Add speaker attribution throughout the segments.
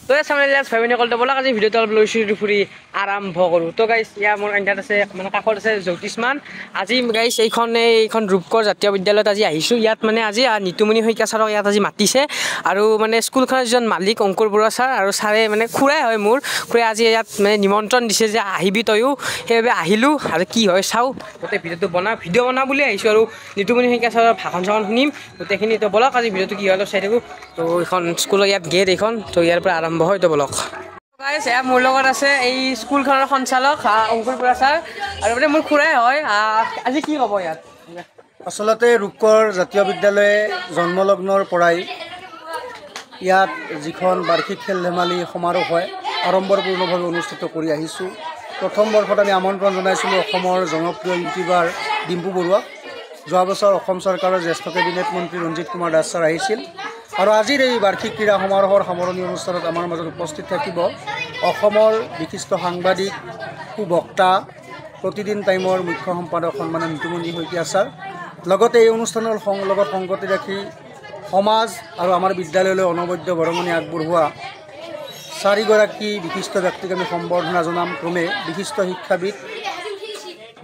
Speaker 1: তো সামনে ফেমিনি কলটো বলক আজি ভিডিওটো অলপ লৈছোঁ ফুৰি আৰম্ভ কৰোঁ। তো গাইছ ইয়াৰ মোৰ আঞ্জাত আছে মানে কাষত আছে জ্যোতিষমান। আজি গাইছ এইখন ৰূপকোঁৱৰ জাতীয় বিদ্যালয়ত আজি আহিছোঁ। ইয়াত মানে আজি নিতুমণি শইকীয়া ছাৰক ইয়াত আজি মাতিছে আৰু মানে স্কুলখনৰ যিজন মালিক অংকুৰ বৰুৱা ছাৰ আৰু ছাৰে মানে খুৰাই হয় মোৰ খুৰাই আজি ইয়াত মানে নিমন্ত্ৰণ দিছে যে আহিবি তয়ো, সেইবাবে আহিলোঁ আৰু কি হয় চাওঁ। গোটেই ভিডিঅ'টো ভিডিঅ' বনাওঁ বুলি আহিছোঁ আৰু নিতুমণি শইকীয়া ছাৰৰ ভাষণ শুনিম গোটেইখিনি। তো বলক আজি ভিডিঅ'টো কি হয় অলপ চাই থাকোঁ। তো এইখন স্কুলৰ ইয়াত গেট এইখন, তো ইয়াৰ পৰা আৰম্ভ হয়। তো বলক গাইছ এয়া মোৰ লগত আছে এই স্কুলখনৰ সঞ্চালক অংকুৰ বৰুৱা ছাৰ আৰু মানে মোৰ খুৰাই হয়। আজি কি ক'ব ইয়াত?
Speaker 2: আচলতে ৰূপকোঁৱৰ জাতীয় বিদ্যালয়ে জন্মলগ্নৰ পৰাই ইয়াত যিখন বাৰ্ষিক খেল ধেমালি সমাৰোহ হয় আড়ম্বৰপূৰ্ণভাৱে অনুষ্ঠিত কৰি আহিছোঁ। প্ৰথম বৰ্ষত আমি আমন্ত্ৰণ জনাইছিলোঁ অসমৰ জনপ্ৰিয় ইউটিউবাৰ ডিম্পু বৰুৱাক। যোৱা বছৰ অসম চৰকাৰৰ জ্যেষ্ঠ কেবিনেট মন্ত্ৰী ৰঞ্জিত কুমাৰ দাস ছাৰ আহিছিল আৰু আজিৰ এই বাৰ্ষিক ক্ৰীড়া সমাৰোহৰ সামৰণি অনুষ্ঠানত আমাৰ মাজত উপস্থিত থাকিব অসমৰ বিশিষ্ট সাংবাদিক, সুবক্তা, প্ৰতিদিন টাইমৰ মুখ্য সম্পাদক সন্মানীয় নিতুমণি শইকীয়া ছাৰ। লগতে এই অনুষ্ঠানৰ লগত সংগতি ৰাখি সমাজ আৰু আমাৰ বিদ্যালয়লৈ অনবদ্য বৰঙণি আগবঢ়োৱা চাৰিগৰাকী বিশিষ্ট ব্যক্তিক আমি সম্বৰ্ধনা জনাম। ক্ৰমে বিশিষ্ট শিক্ষাবিদ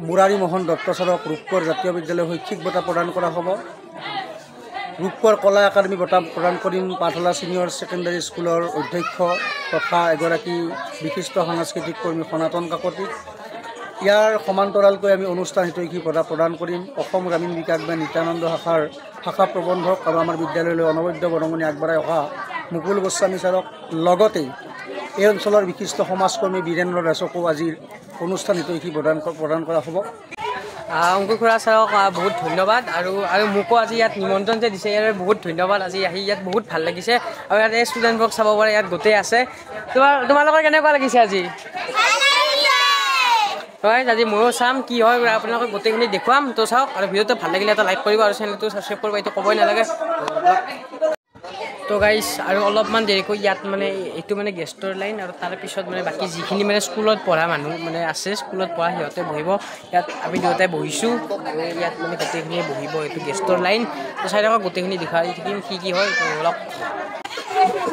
Speaker 2: মুৰাৰী মোহন দত্ত ছাৰক ৰূপকোঁৱৰ জাতীয় বিদ্যালয় শৈক্ষিক বঁটা প্ৰদান কৰা হ'ব। ৰূপকোঁৱৰ কলা একাডেমী বঁটা প্ৰদান কৰিম পাঠশালা ছিনিয়ৰ ছেকেণ্ডাৰী স্কুলৰ অধ্যক্ষ তথা এগৰাকী বিশিষ্ট সাংস্কৃতিক কৰ্মী সনাতন কাকতিক। ইয়াৰ সমান্তৰালকৈ আমি অনুষ্ঠান হিতৈষী বঁটা প্ৰদান কৰিম অসম গ্ৰামীণ বিকাশ বেংক নিত্যানন্দ শাখাৰ শাখা প্ৰবন্ধক আৰু আমাৰ বিদ্যালয়লৈ অনবদ্য বৰঙণি আগবঢ়াই অহা মুকুল গোস্বামী ছাৰক। লগতেই এই অঞ্চলৰ বিশিষ্ট সমাজকৰ্মী বীৰেন্দ্ৰ দাসকো আজিৰ অনুষ্ঠান হিতৈষী প্ৰদান কৰা হ'ব।
Speaker 1: অংকুৰ খুৰা ছাৰক বহুত ধন্যবাদ আৰু মোকো আজি ইয়াত নিমন্ত্ৰণ যে দিছে ইয়াৰ বহুত ধন্যবাদ। আজি আহি ইয়াত বহুত ভাল লাগিছে আৰু ইয়াত এই ষ্টুডেণ্টবোৰক চাব পাৰে ইয়াত গোটেই আছে। তোমালোকৰ কেনেকুৱা লাগিছে আজি? হয়, আজি ময়ো চাম কি হয় আপোনালোকক গোটেইখিনি দেখুৱাম। তো চাওক আৰু ভিডিঅ'টো ভাল লাগিলে এটা লাইক কৰিব আৰু চেনেলটো ছাবস্ক্ৰাইব কৰিব, এইটো ক'বই নালাগে। তো গাইছ আৰু অলপমান দেৰিকৈ ইয়াত মানে এইটো মানে গেষ্টৰ লাইন আৰু তাৰপিছত মানে বাকী যিখিনি মানে স্কুলত পঢ়া মানুহ মানে আছে স্কুলত পঢ়া সিহঁতে বহিব। ইয়াত আমি দুয়োটাই বহিছোঁ আৰু ইয়াত মানে গোটেইখিনিয়ে বহিব, এইটো গেষ্টৰ লাইন। তো চাই থাকক গোটেইখিনি দেখাই থাকিম কি হয়। তো অলপ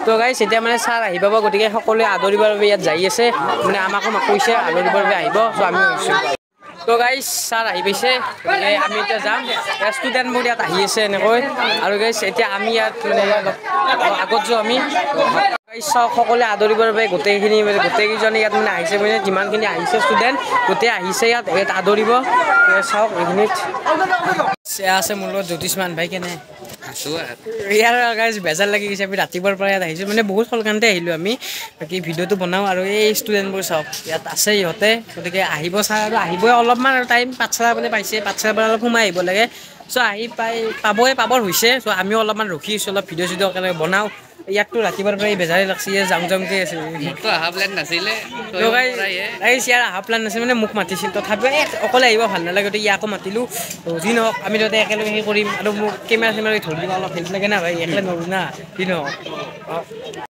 Speaker 1: তো গাইছ এতিয়া মানে ছাৰ আহি পাব, গতিকে সকলোৱে আদৰিবৰ বাবে ইয়াত যাই আছে, মানে আমাকো কৈছে আদৰিবৰ বাবে আহিব। তো আমি আহিছোঁ। তো গাইছ ছাৰ আহি পাইছে, গতিকে আমি এতিয়া যাম। ষ্টুডেণ্টবোৰ ইয়াত আহি আছে এনেকৈ আৰু গাইছ এতিয়া আমি ইয়াত মানে আগত যাওঁ আমি। গাইছ চাওক সকলোৱে আদৰিবৰ বাবে গোটেইখিনি মানে গোটেইকেইজনে ইয়াত মানে আহিছে, মানে যিমানখিনি আহিছে ষ্টুডেণ্ট গোটেই আহিছে ইয়াত আদৰিব। চাওক এইখিনিত আছে মোৰ লগত জ্যোতিষমান ভাই। কেনে আছোঁ? ইয়াৰ গাইছ বেজাৰ লাগি গৈছে, আমি ৰাতিপুৱাৰ পৰা ইয়াত আহিছোঁ, মানে বহুত সোনকালতে আহিলোঁ আমি। বাকী ভিডিঅ'টো বনাওঁ আৰু এই ষ্টুডেণ্টবোৰ চাওক ইয়াত আছে ইহঁতে, গতিকে আহিব ছাৰ আৰু আহিবই অলপমান আৰু টাইম। পাঠশালা বোলে পাইছে, পাঠশালাৰ পৰা অলপ সোমাই আহিব লাগে। চ' আহি পাবৰ হৈছে। চ' আমিও অলপমান ৰখি আছোঁ, অলপ ভিডিঅ' চিডিঅ' একেলগে বনাওঁ। ইয়াততো ৰাতিপুৱাৰ পৰাই বেজাৰে লাগছি, জামকৈ আছে। মোকতো অহা প্লেন নাছিলে, ইয়াৰ অহা প্লেন নাছিলে, মানে মোক মাতিছিল। তথাপিও অকলে আহিব ভাল নালাগে, গতিকে ইয়াকো মাতিলোঁ। যি নহওক আমি তাতে একেলগে সেই কৰিম আৰু মোক কেমেৰা চেমেৰা ধৰি দিব অলপ হেল্প লাগে না ভাই, একলে নোৱাৰোঁ না। যি নহওক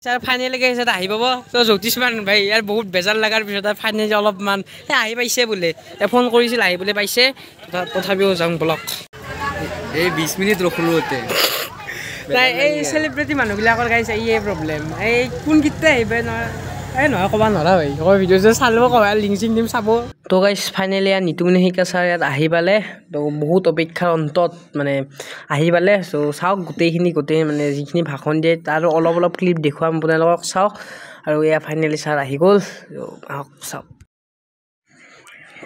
Speaker 1: ছাৰ ফাইনেলৈকে আহিছে, আহি পাব। তো জ্যোতিষমান ভাই ইয়াৰ বহুত বেজাৰ লগাৰ পিছত ফাইনেলি অলপমান আহি পাইছে বোলে, ফোন কৰিছিল আহিবলৈ পাইছে। তথাপিও যাওঁ বলক।
Speaker 3: এই 20 মিনিট ৰখিলোঁ এতিয়া।
Speaker 1: নাই এই চেলিব্ৰিটি মানুহবিলাকৰ গাইছে এই প্ৰব্লেম, এই কোনকেইটা আহিব নহয় ক'ব নোৱাৰা হয়। ভিডিঅ' চালেও ক'বা, লিংক চিং দিম চাব। তো গাইছ ফাইনেলি ইয়াত নিতুমণি শইকীয়া ছাৰ ইয়াত আহি পালে। তো বহুত অপেক্ষাৰ অন্তত মানে আহি পালে। চ' চাওক গোটেই মানে যিখিনি ভাষণ দিয়ে তাৰ অলপ ক্লিপ দেখুৱাম আপোনালোকক, চাওক। আৰু এয়া ফাইনেলি ছাৰ আহি গ'ল, আহক চাওক।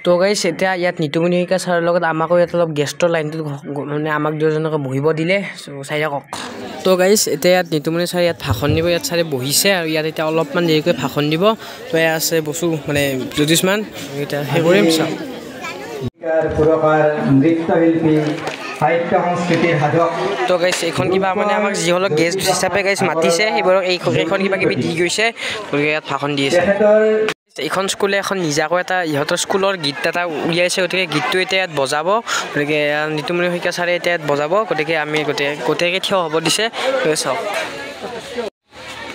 Speaker 1: তো গাইছ এতিয়া ইয়াত নিতুমণি শইকীয়া ছাৰৰ লগত আমাকো ইয়াত অলপ গেষ্টৰ লাইনটোত মানে আমাক দুজনকে বহিব দিলে। চ' চাই থাকক। তো গাইছ এতিয়া ইয়াত নিতুমণি ছাৰ ইয়াত ভাষণ দিব, ইয়াত ছাৰে বহিছে আৰু ইয়াত এতিয়া অলপমান দেৰিকৈ ভাষণ দিব। তো এয়া আছে বস্তু মানে জ্যোতিষমান, এতিয়া সেই কৰিম চাওক।
Speaker 4: নৃত্যশিল্পী, সাহিত্য সংস্কৃতিৰ সাধক।
Speaker 1: তো গাইছ এইখন কিবা মানে আমাক যিসকলক গেষ্ট হিচাপে গাইছ মাতিছে সেইবোৰক এইখন কিবা কিবি দি গৈছে, গতিকে ইয়াত ভাষণ দি আছে। এইখন স্কুলে এখন নিজাকৈ এটা ইহঁতৰ স্কুলৰ গীত এটা উলিয়াইছে, গতিকে গীতটো এতিয়া ইয়াত বজাব। গতিকে নিতুমণি শইকীয়া ছাৰে এতিয়া ইয়াত বজাব, গতিকে আমি গোটেইকে থিয় হ'ব দিছে। চাওক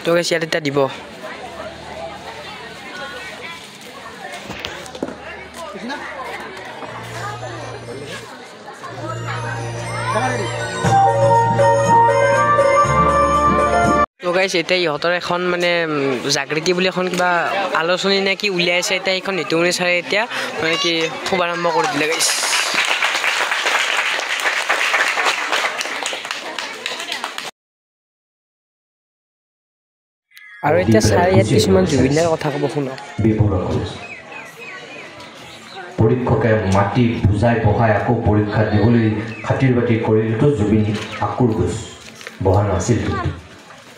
Speaker 1: তো গাইছ ইয়াত এতিয়া দিব। তো গাইছ এতিয়া ইহঁতৰ এখন মানে জাগৃতি বুলি এখন কিবা আলোচনী নে কি উলিয়াইছে এতিয়া এইখন নিতুমণি ছাৰে এতিয়া মানে কি শুভাৰম্ভ কৰি দিলে গাইছ আৰু এতিয়া ছাৰে ইয়াত কিছুমান জুবিনদাৰ কথা ক'ব শুনক
Speaker 5: পৰীক্ষকে মাটি বুজাই বহাই আকৌ পৰীক্ষা দিবলৈ খাতিৰ বাতি কৰিলেতো জুবিন আকুৰ গৈছে বহা নাছিল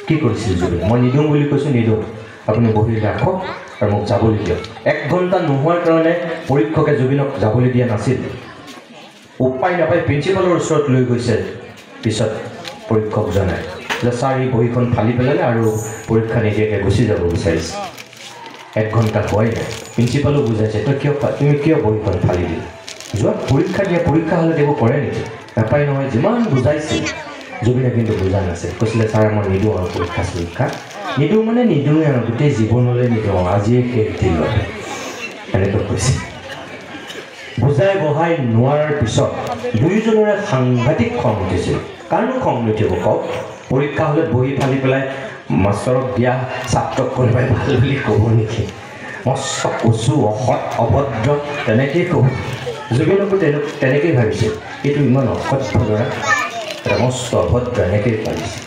Speaker 5: কি কৰিছিল জুবিন মই নিদিওঁ বুলি কৈছোঁ নিদিওঁ আপুনি বহি ৰাখক আৰু মোক যাবলৈ দিয়ক 1 ঘণ্টা নোহোৱাৰ কাৰণে পৰীক্ষকে জুবিনক যাবলৈ দিয়া নাছিল উপায় নাপাই প্ৰিন্সিপালৰ ওচৰত লৈ গৈছে পিছত পৰীক্ষক জনাই যে ছাৰ এই বহীখন ফালি পেলালে আৰু পৰীক্ষা নিদিয়াকৈ গুচি যাব বিচাৰিছে 1 ঘণ্টা হোৱাই নাই প্ৰিন্সিপালো বুজাইছে তুমি কিয় বহীখন ফালি দিলি যোৱা পৰীক্ষা দিয়া পৰীক্ষা হ'লে দিব পাৰে নেকি নাপায় নহয় যিমান বুজাইছিল জুবিনে কিন্তু বুজা নাছিল কৈছিলে ছাৰ মই নিদিওঁ আৰু পৰীক্ষা নিদিওঁ মানে নিদিওঁৱে আৰু গোটেই জীৱনলৈ নিদিওঁ আজিয়ে শেষ দিল এনেকৈ কৈছে বুজাই বহাই নোৱাৰাৰ পিছত দুয়োজনৰে সাংঘাতিক খং উঠিছিল কাৰণো খং নুঠিব কওক পৰীক্ষা হ'লে বহি ফালি পেলাই মাষ্টৰক দিয়া ছাত্ৰক কোনোবাই ভাল বুলি ক'ব নেকি মস্ত কচু অসৎ অভদ্ৰ তেনেকেই ক'ব জুবিনকো তেনেকেই ভাবিছিল কিন্তু ইমান অসভ্য ল'ৰা এটা মস্ত অভদ্ৰ এনেকেই পাৰিছিল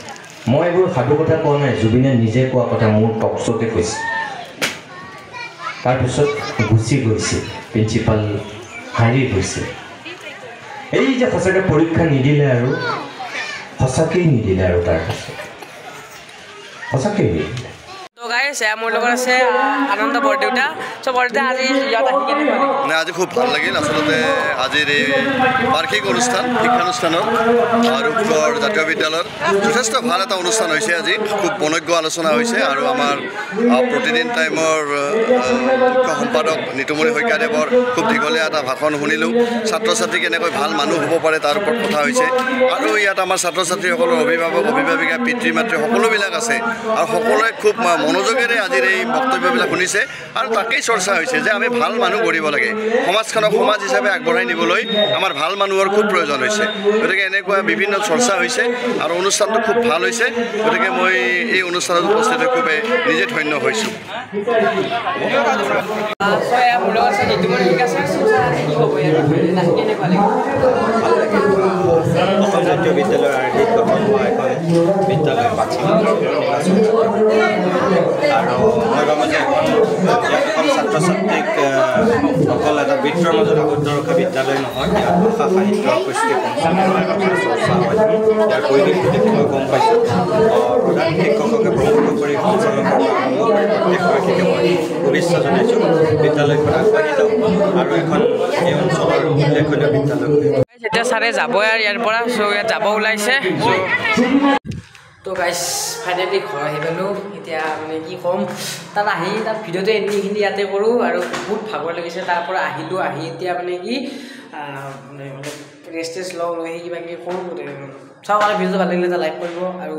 Speaker 5: মই এইবোৰ সাধু কথা কোৱা নাই জুবিনে নিজে কোৱা কথা মোৰ টকশ্ব'তে কৈছে তাৰপিছত গুচি গৈছিল প্ৰিন্সিপাল হাৰি গৈছিল এই যে সঁচাকৈ পৰীক্ষা নিদিলে আৰু সঁচাকেই নিদিলে আৰু তাৰপিছত সঁচাকেই নিদিলে
Speaker 1: তো গাইছ মোৰ লগত আছে আনন্দ বৰদেউতা চ' বৰদেউতা আজি ইয়াত আহি কেনেকুৱা লাগিল
Speaker 6: আজি খুব ভাল লাগিল আচলতে আজিৰ এই বাৰ্ষিক অনুষ্ঠান শিক্ষানুষ্ঠানৰ ৰূপগড় জাতীয় বিদ্যালয়ত যথেষ্ট ভাল এটা অনুষ্ঠান হৈছে আজি খুব মনোজ্ঞ আলোচনা হৈছে আৰু আমাৰ প্ৰতিদিন টাইমৰ মুখ্য সম্পাদক নিতুমণি শইকীয়াদেৱৰ খুব দীঘলীয়া এটা ভাষণ শুনিলোঁ ছাত্ৰ ছাত্ৰী কেনেকৈ ভাল মানুহ হ'ব পাৰে তাৰ ওপৰত কথা হৈছে আৰু ইয়াত আমাৰ ছাত্ৰ ছাত্ৰীসকলৰ অভিভাৱক অভিভাৱিকা পিতৃ মাতৃ সকলোবিলাক আছে আৰু সকলোৱে খুব মনোযোগেৰে আজিৰ এই বক্তব্যবিলাক শুনিছে আৰু তাকেই চৰ্চা হৈছে যে আমি ভাল মানুহ গঢ়িব লাগে সমাজখনক সমাজ হিচাপে আগবঢ়াই নিবলৈ আমাৰ ভাল মানুহৰ খুব প্ৰয়োজন হৈছে গতিকে এনেকুৱা বিভিন্ন চৰ্চা হৈছে আৰু অনুষ্ঠানটো খুব ভাল হৈছে গতিকে মই এই অনুষ্ঠানত উপস্থিত হৈ খুবেই নিজে ধন্য হৈছোঁ
Speaker 7: অসম জাতীয় বিদ্যালয়ৰ আৰ্হিত গঠন হোৱা এখন বিদ্যালয় বাছি আৰু মই ভাবোঁ যে এখন ছাত্ৰ ছাত্ৰীক অকল এটা বৃত্তৰ মাজত আবদ্ধ ৰখা বিদ্যালয় নহয় ইয়াত ভাষা সাহিত্য কৃষ্টি চৰ্চা হয় ইয়াৰ পৰিৱেশটো দেখি মই গম পাইছোঁ প্ৰধান শিক্ষককে প্ৰমুখ কৰি সঞ্চালন কৰা প্ৰত্যেকগৰাকীকে মই শুভেচ্ছা জনাইছোঁ বিদ্যালয়খন আগবাঢ়ি যাওক আৰু এখন এই অঞ্চলৰ উল্লেখনীয় বিদ্যালয়
Speaker 1: এতিয়া ছাৰে যাবই আৰু ইয়াৰ পৰা চ' ইয়াত যাব ওলাইছে তো গাইছ ফাইনেলি ঘৰ আহি পালোঁ এতিয়া মানে কি ক'ম তাত আহি তাত ভিডিঅ'টো এইখিনি ইয়াতে কৰোঁ আৰু বহুত ভাগৰ লাগিছে তাৰ পৰা আহিলোঁ আহি এতিয়া মানে কি ৰেষ্ট লওঁ লৈ কিবা কিবি কৰোঁ চাওক আৰু ভিডিঅ'টো ভাল লাগিলে এটা লাইক কৰিব আৰু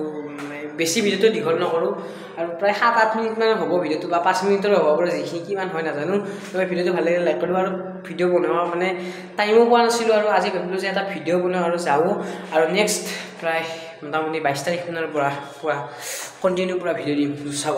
Speaker 1: বেছি ভিডিঅ'টো দীঘল নকৰোঁ আৰু প্ৰায় 7-8 মিনিটমান হ'ব ভিডিঅ'টো বা 5 মিনিটৰ হ'ব পাৰে যিখিনি কিমান হয় নাজানো মই ভিডিঅ'টো ভাল লাগিলে লাইক কৰিব আৰু ভিডিঅ' বনোৱা মানে টাইমো পোৱা নাছিলোঁ আৰু আজি ভাবিলোঁ যে এটা ভিডিঅ' বনাওঁ আৰু যাওঁ আৰু নেক্সট প্ৰায় মোটামুটি 22 তাৰিখমানৰ পৰা কণ্টিনিউ পুৰা ভিডিঅ' দিম চাব